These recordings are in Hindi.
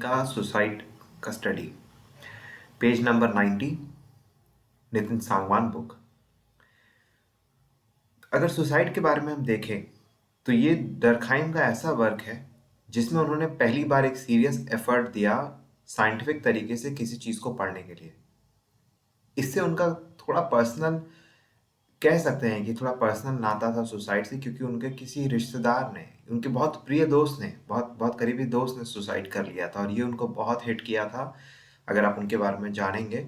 का सुसाइड का study, page number 90, Nitin Sangwan book. अगर सुसाइड के बारे में हम देखें तो ये डर्कहाइम का ऐसा वर्क है जिसमें उन्होंने पहली बार एक सीरियस एफर्ट दिया साइंटिफिक तरीके से किसी चीज़ को पढ़ने के लिए। इससे उनका थोड़ा पर्सनल, कह सकते हैं कि थोड़ा पर्सनल नाता था सुसाइड से, क्योंकि उनके किसी रिश्तेदार ने, उनके बहुत प्रिय दोस्त ने, बहुत बहुत करीबी दोस्त ने सुसाइड कर लिया था और ये उनको बहुत हिट किया था, अगर आप उनके बारे में जानेंगे।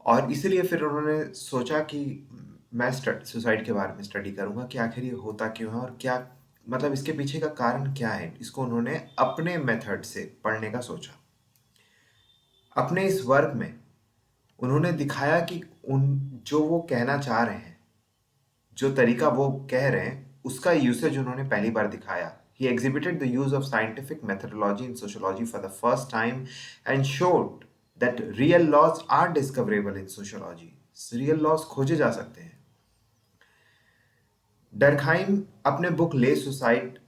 और इसीलिए फिर उन्होंने सोचा कि मैं सुसाइड के बारे में स्टडी करूंगा कि आखिर ये होता क्यों है और क्या, मतलब इसके पीछे का कारण क्या है। इसको उन्होंने अपने मेथड से पढ़ने का सोचा। अपने इस वर्क में उन्होंने दिखाया कि उन जो वो कहना चाह रहे हैं, जो तरीका वो कह रहे हैं, उसका यूसेज उन्होंने पहली बार दिखाया। He exhibited the use of scientific methodology in sociology for the first time and showed that real laws are discoverable in sociology. Real laws खोजे जा सकते हैं। डर्कहाइम अपने बुक ली सुसाइड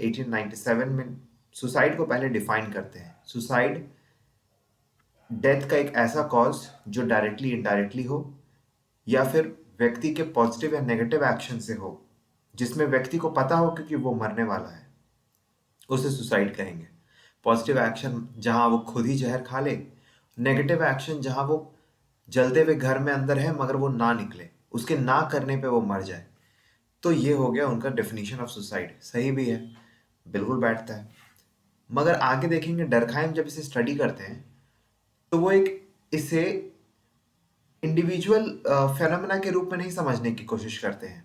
1897 में सुसाइड को पहले डिफाइन करते हैं। सुसाइड डेथ का एक ऐसा कॉज जो डायरेक्टली इनडायरेक्टली हो या फिर व्यक्ति के पॉजिटिव या नेगेटिव एक्शन से हो, जिसमें व्यक्ति को पता हो क्योंकि वो मरने वाला है, उसे सुसाइड कहेंगे। पॉजिटिव एक्शन जहां वो खुद ही जहर खा ले, नेगेटिव एक्शन जहां वो जलते हुए घर में अंदर है मगर वो ना निकले, उसके ना करने पे वो मर जाए। तो ये हो गया उनका डेफिनेशन ऑफ सुसाइड। सही भी है, बिल्कुल बैठता है। मगर आगे देखेंगे डर्कहाइम जब इसे स्टडी करते हैं तो वो इसे इंडिविजुअल फेनोमेना के रूप में नहीं समझने की कोशिश करते हैं,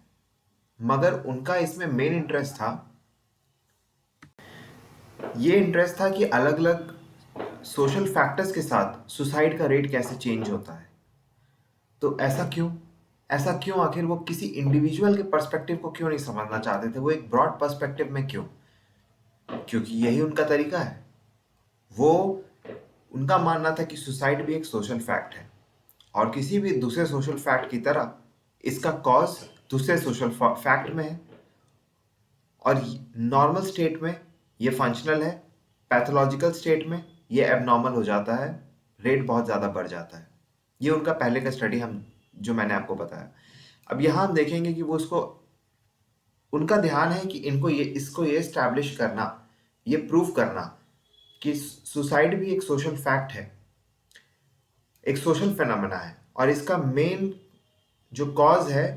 मगर उनका इसमें मेन इंटरेस्ट था, ये इंटरेस्ट था कि अलग अलग सोशल फैक्टर्स के साथ सुसाइड का रेट कैसे चेंज होता है। तो ऐसा क्यों आखिर वो किसी इंडिविजुअल के पर्सपेक्टिव को क्यों नहीं समझना चाहते थे, वो एक ब्रॉड पर्सपेक्टिव में क्यों? क्योंकि यही उनका तरीका है। वो, उनका मानना था कि सुसाइड भी एक सोशल फैक्ट है और किसी भी दूसरे सोशल फैक्ट की तरह इसका कॉज दूसरे सोशल फैक्ट में है और नॉर्मल स्टेट में ये फंक्शनल है, पैथोलॉजिकल स्टेट में ये एबनॉर्मल हो जाता है, रेट बहुत ज़्यादा बढ़ जाता है। ये उनका पहले का स्टडी हम जो मैंने आपको बताया। अब यहाँ हम देखेंगे कि वो उसको, उनका ध्यान है कि इसको ये स्टैब्लिश करना, ये प्रूव करना कि सुसाइड भी एक सोशल फैक्ट है, एक सोशल फेनोमेना है और इसका मेन जो कॉज है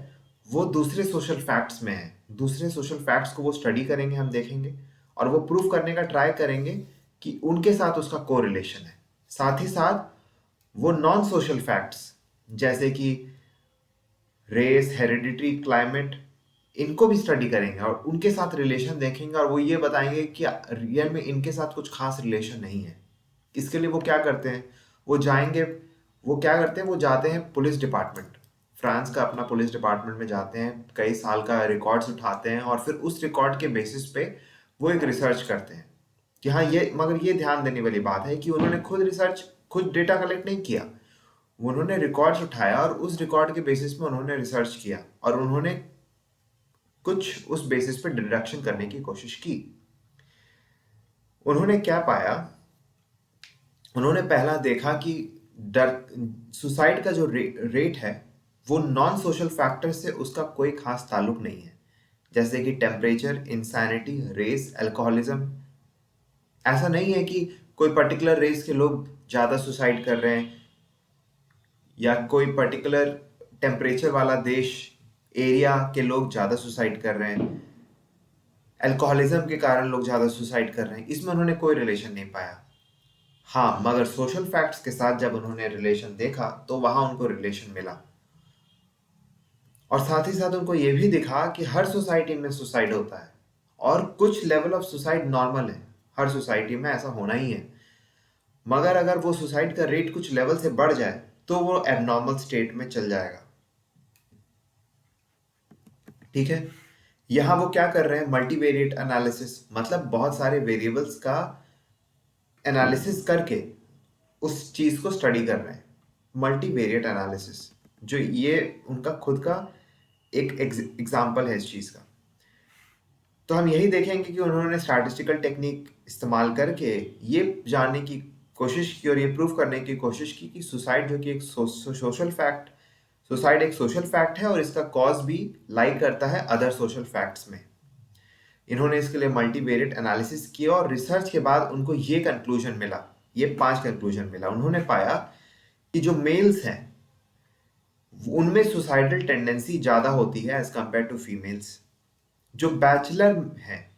वो दूसरे सोशल फैक्ट्स में है। दूसरे सोशल फैक्ट्स को वो स्टडी करेंगे, हम देखेंगे और वो प्रूव करने का ट्राई करेंगे कि उनके साथ उसका कोरिलेशन है। साथ ही साथ वो नॉन सोशल फैक्ट्स जैसे कि रेस, हेरिडिटी, क्लाइमेट, इनको भी स्टडी करेंगे और उनके साथ रिलेशन देखेंगे और वो ये बताएंगे कि रियल में इनके साथ कुछ खास रिलेशन नहीं है। इसके लिए वो क्या करते हैं, वो जाते हैं पुलिस डिपार्टमेंट, फ्रांस का अपना पुलिस डिपार्टमेंट में जाते हैं, कई साल का रिकॉर्ड्स उठाते हैं और फिर उस रिकॉर्ड के बेसिस पे वो एक रिसर्च करते हैं कि हाँ मगर ये ध्यान देने वाली बात है कि उन्होंने खुद डेटा कलेक्ट नहीं किया, उन्होंने रिकॉर्ड्स उठाया और उस रिकॉर्ड के बेसिस पे उन्होंने रिसर्च किया और उन्होंने कुछ उस बेसिस पे डिडक्शन करने की कोशिश की। उन्होंने क्या पाया, उन्होंने पहला देखा कि सुसाइड का जो रेट है वो नॉन सोशल फैक्टर से उसका कोई खास ताल्लुक नहीं है, जैसे कि टेम्परेचर, इंसैनिटी, रेस, अल्कोहलिज्म। ऐसा नहीं है कि कोई पर्टिकुलर रेस के लोग ज़्यादा सुसाइड कर रहे हैं या कोई पर्टिकुलर टेम्परेचर वाला देश, एरिया के लोग ज़्यादा सुसाइड कर रहे हैं, अल्कोहलिज्म के कारण लोग ज़्यादा सुसाइड कर रहे हैं, इसमें उन्होंने कोई रिलेशन नहीं पाया। हाँ, मगर सोशल फैक्ट्स के साथ जब उन्होंने रिलेशन देखा तो वहां उनको रिलेशन मिला और साथ ही साथ उनको ये भी दिखा कि हर सोसाइटी में सुसाइड होता है और कुछ लेवल ऑफ सुसाइड नॉर्मल है, हर सोसाइटी में ऐसा होना ही है, मगर अगर वो सुसाइड का रेट कुछ लेवल से बढ़ जाए तो वो एबनॉर्मल स्टेट में चल जाएगा। ठीक है, यहां वो क्या कर रहे हैं, मल्टीवेरिएट एनालिसिस, मतलब बहुत सारे वेरिएबल्स का एनालिसिस करके उस चीज को स्टडी कर रहे हैं। मल्टीवेरिएट एनालिसिस, जो ये उनका खुद का एक एग्जाम्पल है इस चीज का। तो हम यही देखेंगे कि उन्होंने स्टैटिस्टिकल टेक्निक इस्तेमाल करके ये जानने की कोशिश की और ये प्रूव करने की कोशिश की कि सुसाइड जो कि एक सोशल फैक्ट सुसाइड एक सोशल फैक्ट है और इसका कॉज भी लाई करता है अदर सोशल फैक्ट्स में। इन्होंने इसके लिए मल्टीवेरिएट एनालिसिस किया और रिसर्च के बाद उनको ये कंक्लूजन मिला, ये 5 कंक्लूजन मिला। उन्होंने पाया कि जो मेल्स हैं उनमें सुसाइडल टेंडेंसी ज़्यादा होती है एज कंपेयर टू फीमेल्स। जो बैचलर हैं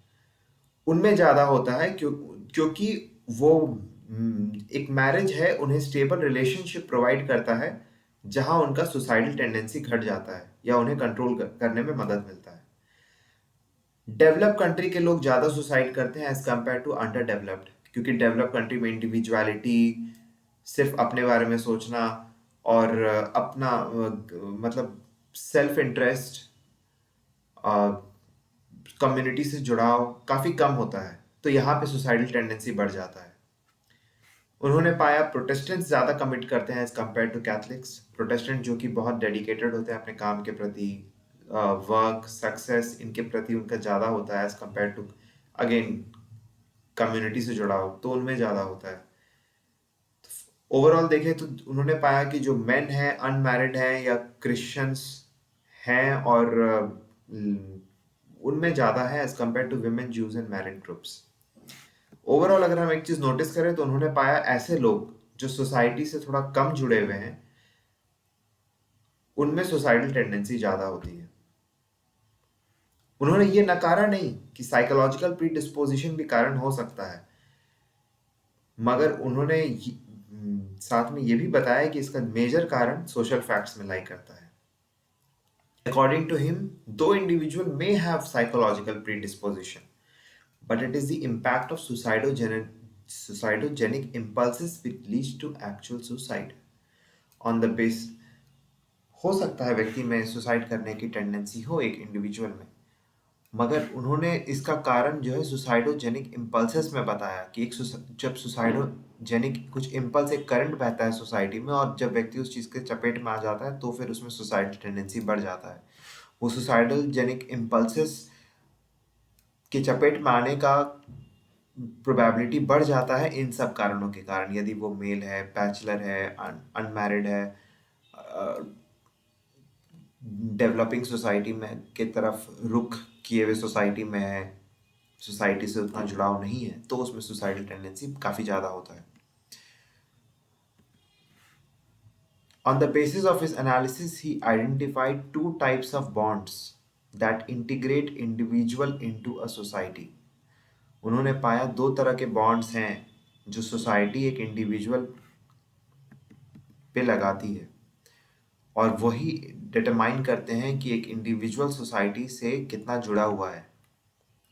उनमें ज़्यादा होता है क्योंकि वो एक मैरिज है उन्हें स्टेबल रिलेशनशिप प्रोवाइड करता है जहां उनका सुसाइडल टेंडेंसी घट जाता है या उन्हें कंट्रोल करने में मदद मिलता है। डेवलप कंट्री के लोग ज़्यादा सुसाइड करते हैं as compare to under developed, क्योंकि डेवलप कंट्री में इंडिविजुअलिटी, सिर्फ अपने बारे में सोचना और अपना मतलब सेल्फ इंटरेस्ट, कम्युनिटी से जुड़ाव काफ़ी कम होता है, तो यहाँ पे सुसाइडल टेंडेंसी बढ़ जाता है। उन्होंने पाया प्रोटेस्टेंट्स ज़्यादा कमिट करते हैं as compare to Catholics. Protestant जो कि बहुत डेडिकेटेड होते हैं अपने काम के प्रति, वर्क सक्सेस इनके प्रति उनका ज़्यादा होता है as compare to again community से जुड़ाव, तो उनमें ज़्यादा होता है। ओवरऑल देखें तो उन्होंने पाया कि जो मेन हैं अनमैरिड हैं या क्रिश्चियंस हैं और उनमें ज़्यादा है as compare to women, Jews and married groups. Overall अगर हम एक चीज़ नोटिस करें तो उन्होंने पाया ऐसे लोग जो सोसाइटी से थोड़ा कम जुड़े हुए हैं उनमें सुसाइडल टेंडेंसी ज़्यादा होती है। उन्होंने ये नकारा नहीं कि साइकोलॉजिकल प्रीडिस्पोजिशन भी कारण हो सकता है, मगर उन्होंने साथ में ये भी बताया कि इसका मेजर कारण सोशल फैक्ट्स में लाई करता है। According to him, though individual may have psychological predisposition, but it is the impact of suicidogenic impulses which leads to actual suicide. On the base, हो सकता है व्यक्ति में सुसाइड करने की टेंडेंसी हो एक इंडिविजुअल में, मगर उन्होंने इसका कारण जो है सुसाइडोजेनिक इम्पल्सेस में बताया कि जब सुसाइडोजेनिक कुछ इम्पल्स, एक करंट बहता है सोसाइटी में और जब व्यक्ति उस चीज़ के चपेट में आ जाता है तो फिर उसमें सुसाइड टेंडेंसी बढ़ जाता है। वो सुसाइडल जेनिक इम्पल्सेस के चपेट में आने का प्रोबेबिलिटी बढ़ जाता है इन सब कारणों के कारण, यदि वो मेल है, बैचलर है, अनमैरिड है, डेवलपिंग सोसाइटी में के तरफ रुख किए हुए सोसाइटी में है, सोसाइटी से उतना जुड़ाव नहीं है, तो उसमें सुसाइडल टेंडेंसी काफ़ी ज़्यादा होता है। On the basis of his analysis, he identified two types of bonds that integrate individual into a society. उन्होंने पाया दो तरह के बॉन्ड्स हैं जो सोसाइटी एक इंडिविजुअल पे लगाती है और वही डिटरमाइन करते हैं कि एक इंडिविजुअल सोसाइटी से कितना जुड़ा हुआ है।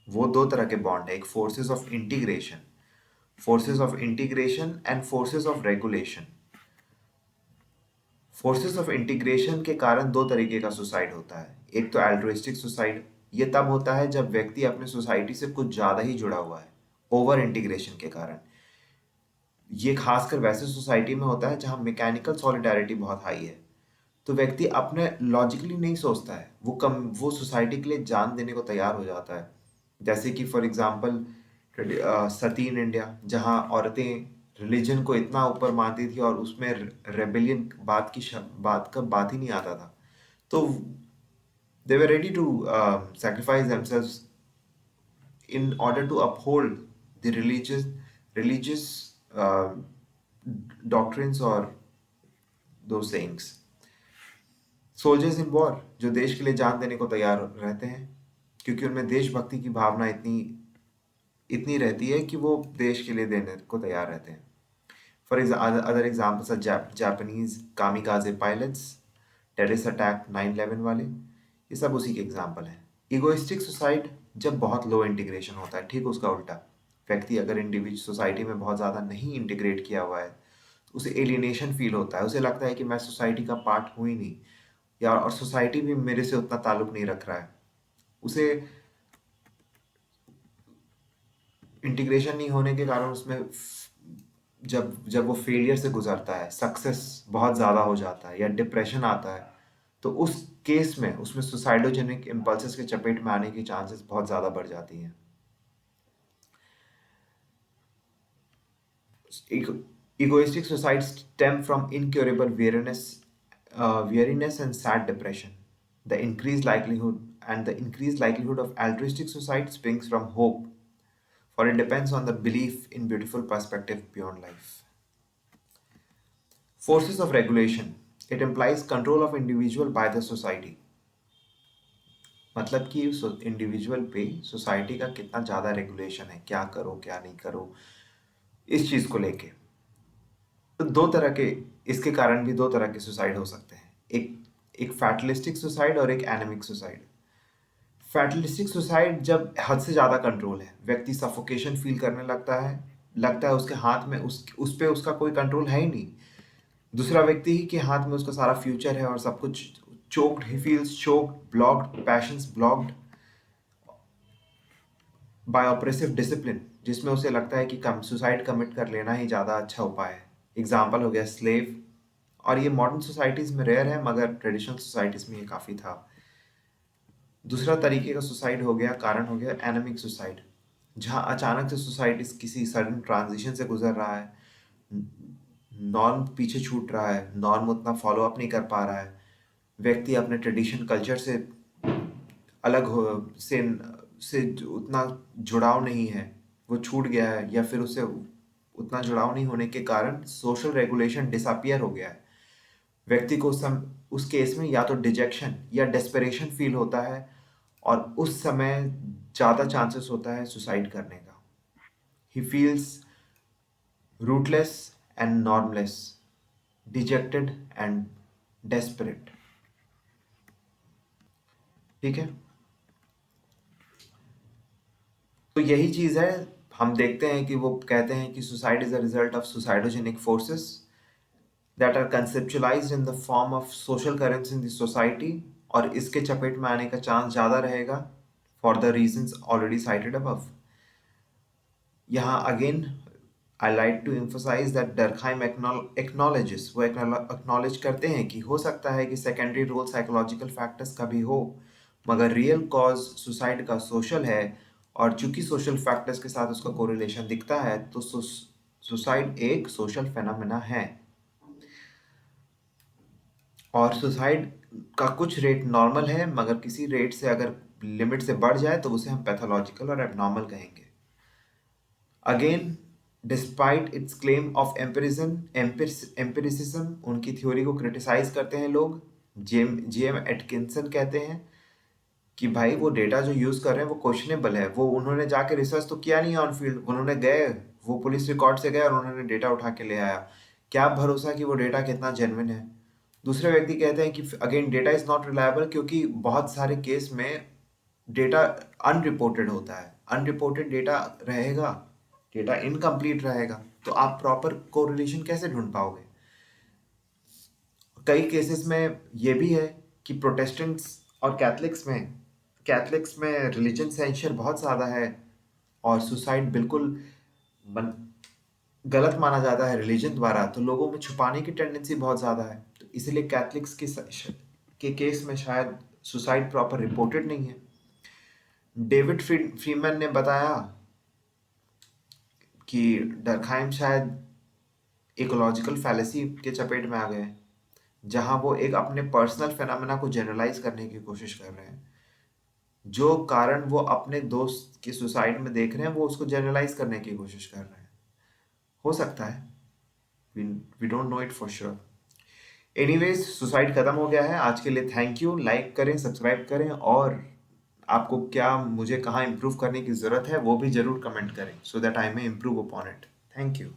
वो दो तरह के बॉन्ड है, एक forces of integration and forces of regulation. Forces of integration के कारण दो तरीके का सुसाइड होता है। एक तो एल्ट्रुइस्टिक सुसाइड, ये तब होता है जब व्यक्ति अपने सोसाइटी से कुछ ज़्यादा ही जुड़ा हुआ है ओवर इंटीग्रेशन के कारण। ये खासकर वैसे सोसाइटी में होता है जहाँ मैकेनिकल सॉलिडारिटी बहुत हाई है, तो व्यक्ति अपने लॉजिकली नहीं सोचता है, वो सोसाइटी के लिए जान देने को तैयार हो जाता है। जैसे कि for example Sati in India, जहाँ औरतें रिलीजन को इतना ऊपर मानती थी और उसमें रेबेलियन बात ही नहीं आता था, तो they were ready to sacrifice themselves in order to uphold the religious doctrines or those sayings. Soldiers in war जो देश के लिए जान देने को तैयार रहते हैं क्योंकि उनमें देशभक्ति की भावना इतनी रहती है कि वो देश के लिए देने को तैयार रहते हैं। For other examples are Japanese kamikaze pilots, terrorist attack 9/11 वाले, ये सब उसी के एग्जाम्पल हैं। इगोइस्टिक सुसाइड जब बहुत लो इंटीग्रेशन होता है, ठीक उसका उल्टा, व्यक्ति अगर इंडिविजुअल सोसाइटी में बहुत ज़्यादा नहीं इंटीग्रेट किया हुआ है तो उसे एलियनेशन फील होता है, उसे लगता है कि मैं सोसाइटी का पार्ट हूँ ही नहीं, या और सोसाइटी भी मेरे से उतना ताल्लुक नहीं रख रहा है। उसे इंटीग्रेशन नहीं होने के कारण उसमें जब वो फेलियर से गुजरता है, सक्सेस बहुत ज़्यादा हो जाता है या डिप्रेशन आता है, तो उस केस में उसमें सुसाइडोजेनिक इम्पल्सेस के चपेट में आने की चांसेस बहुत ज़्यादा बढ़ जाती हैं। Egoistic suicides stem from incurable weariness and sad depression. The increased likelihood of altruistic suicide springs from hope, for it depends on the belief in beautiful perspective beyond life. Forces of regulation. It implies control of individual by the society. मतलब कि इंडिविजुअल पे सोसाइटी का कितना ज़्यादा रेगुलेशन है, क्या करो क्या नहीं करो, इस चीज़ को लेके। तो दो तरह के, इसके कारण भी दो तरह के सुसाइड हो सकते हैं, एक फैटलिस्टिक सुसाइड और एक एनेमिक सुसाइड। फैटलिस्टिक सुसाइड जब हद से ज़्यादा कंट्रोल है, व्यक्ति सफोकेशन फील करने लगता है उसके हाथ में उस पे उसका कोई कंट्रोल है ही नहीं, दूसरा व्यक्ति ही के हाथ में उसका सारा फ्यूचर है और सब कुछ। Choked, he feels choked, blocked, patience blocked by oppressive discipline, जिसमें उसे लगता है कि सुसाइड कमिट कर लेना ही ज़्यादा अच्छा उपाय है। एग्जाम्पल हो गया स्लेव, और ये मॉडर्न सोसाइटीज़ में रेयर है मगर ट्रेडिशनल सोसाइटीज़ में ये काफ़ी था। दूसरा तरीके का सुसाइड हो गया, कारण हो गया एनेमिक सुसाइड, जहाँ अचानक से सोसाइटी किसी सडन ट्रांजिशन से गुजर रहा है, नॉर्म पीछे छूट रहा है, नॉर्म उतना फॉलो अप नहीं कर पा रहा है, व्यक्ति अपने ट्रेडिशन कल्चर से अलग से उतना जुड़ाव नहीं है, वो छूट गया है, या फिर उससे उतना जुड़ाव नहीं होने के कारण सोशल रेगुलेशन डिसअपियर हो गया है। व्यक्ति को उस केस में या तो डिजेक्शन या डेस्परेशन फील होता है, और उस समय ज़्यादा चांसेस होता है सुसाइड करने का। He feels rootless and normless, dejected and desperate. ठीक है, तो यही चीज़ है। हम देखते हैं कि वो कहते हैं कि suicide is a result of suicidogenic forces that are conceptualised in the form of social currents in the society, और इसके चपेट में आने का चांस ज़्यादा रहेगा for the reasons already cited above. यहाँ again I like to emphasise that Durkheim acknowledges, वो एक्नॉलेज करते हैं कि हो सकता है कि सेकेंडरी रोल साइकोलॉजिकल फैक्टर्स का भी हो, मगर रियल कॉज सुसाइड का सोशल है, और चूंकि सोशल फैक्टर्स के साथ उसका कोरिलेशन दिखता है, तो सुसाइड एक सोशल फेनोमेना है, और सुसाइड का कुछ रेट नॉर्मल है, मगर किसी रेट से अगर लिमिट से बढ़ जाए तो उसे हम पैथोलॉजिकल और एबनॉर्मल कहेंगे। Again, despite it's claim of empiricism, उनकी थ्योरी को क्रिटिसाइज करते हैं लोग। जेम एटकिंसन कहते हैं कि भाई वो डेटा जो यूज़ कर रहे हैं वो क्वेश्चनेबल है, वो उन्होंने जाके रिसर्च तो किया नहीं ऑन फील्ड, उन्होंने गए, वो पुलिस रिकॉर्ड से गए और उन्होंने डेटा उठा के ले आया, क्या भरोसा कि वो डेटा कितना जेन्युइन है। दूसरे व्यक्ति कहते हैं कि again data is not reliable, क्योंकि बहुत सारे केस में डेटा अनरिपोर्टेड होता है, अनरिपोर्टेड डेटा रहेगा, डेटा इनकम्प्लीट रहेगा, तो आप प्रॉपर कोरिलेशन कैसे ढूंढ पाओगे। कई केसेस में ये भी है कि प्रोटेस्टेंट्स और कैथलिक्स में रिलीजन सेंसर बहुत ज़्यादा है, और सुसाइड बिल्कुल गलत माना जाता है रिलीजन द्वारा, तो लोगों में छुपाने की टेंडेंसी बहुत ज़्यादा है, तो इसलिए कैथलिक्स के केस में शायद सुसाइड प्रॉपर रिपोर्टेड नहीं है। डेविड फ्रीमैन ने बताया कि डर्कहाइम शायद इकोलॉजिकल फैलेसी के चपेट में आ गए, जहां वो एक अपने पर्सनल फेनोमेना को जनरलाइज करने की कोशिश कर रहे हैं, जो कारण वो अपने दोस्त के सुसाइड में देख रहे हैं वो उसको जनरलाइज करने की कोशिश कर रहे हैं। हो सकता है, we don't know it for sure. Anyways, suicide खत्म हो गया है आज के लिए। थैंक यू, लाइक करें, सब्सक्राइब करें, और आपको क्या मुझे कहाँ इम्प्रूव करने की ज़रूरत है वो भी ज़रूर कमेंट करें, so that I may improve upon it. Thank you.